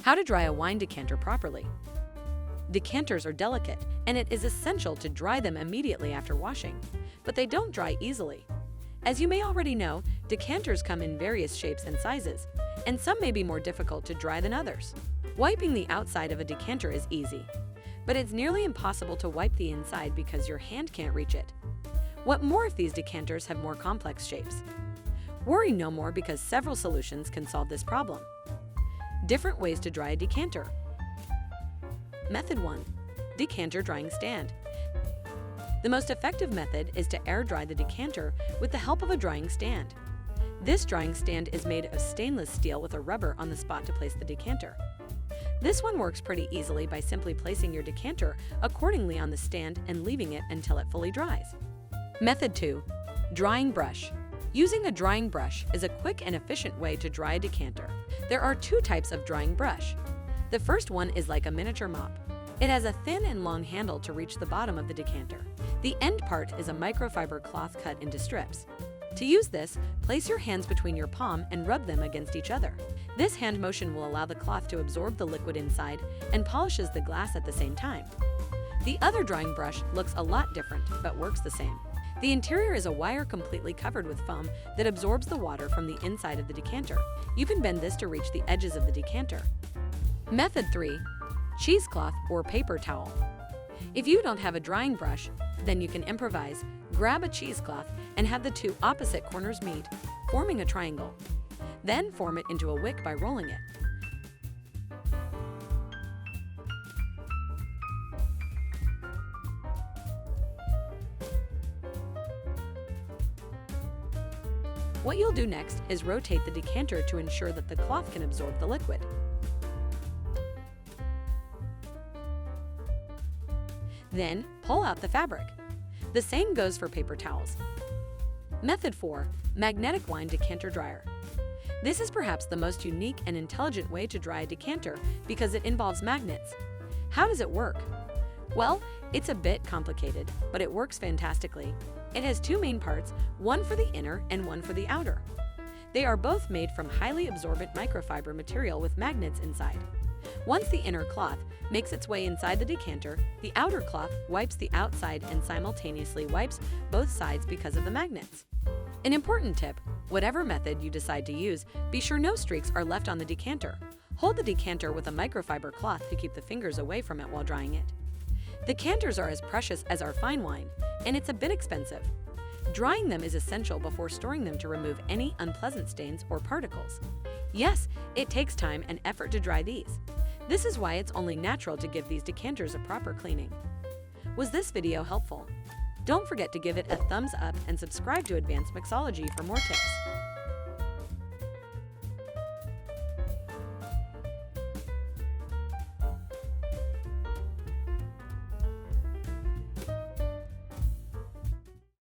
How to dry a wine decanter properly. Decanters are delicate, and it is essential to dry them immediately after washing, but they don't dry easily. As you may already know, decanters come in various shapes and sizes, and some may be more difficult to dry than others. Wiping the outside of a decanter is easy, but it's nearly impossible to wipe the inside because your hand can't reach it. What more if these decanters have more complex shapes? Worry no more because several solutions can solve this problem. Different ways to dry a decanter. Method 1. Decanter drying stand. The most effective method is to air dry the decanter with the help of a drying stand. This drying stand is made of stainless steel with a rubber on the spot to place the decanter. This one works pretty easily by simply placing your decanter accordingly on the stand and leaving it until it fully dries. Method 2. Drying brush. Using a drying brush is a quick and efficient way to dry a decanter. There are two types of drying brush. The first one is like a miniature mop. It has a thin and long handle to reach the bottom of the decanter. The end part is a microfiber cloth cut into strips. To use this, place your hands between your palm and rub them against each other. This hand motion will allow the cloth to absorb the liquid inside and polishes the glass at the same time. The other drying brush looks a lot different, but works the same. The interior is a wire completely covered with foam that absorbs the water from the inside of the decanter. You can bend this to reach the edges of the decanter. Method 3. Cheesecloth or paper towel. If you don't have a drying brush, then you can improvise. Grab a cheesecloth and have the two opposite corners meet, forming a triangle. Then form it into a wick by rolling it. What you'll do next is rotate the decanter to ensure that the cloth can absorb the liquid. Then, pull out the fabric. The same goes for paper towels. Method 4. Magnetic wine decanter dryer. This is perhaps the most unique and intelligent way to dry a decanter because it involves magnets. How does it work? Well, it's a bit complicated, but it works fantastically. It has two main parts, one for the inner and one for the outer. They are both made from highly absorbent microfiber material with magnets inside. Once the inner cloth makes its way inside the decanter, the outer cloth wipes the outside and simultaneously wipes both sides because of the magnets. An important tip: whatever method you decide to use, be sure no streaks are left on the decanter. Hold the decanter with a microfiber cloth to keep the fingers away from it while drying it. Decanters are as precious as our fine wine, and it's a bit expensive. Drying them is essential before storing them to remove any unpleasant stains or particles. Yes, it takes time and effort to dry these. This is why it's only natural to give these decanters a proper cleaning. Was this video helpful? Don't forget to give it a thumbs up and subscribe to Advanced Mixology for more tips.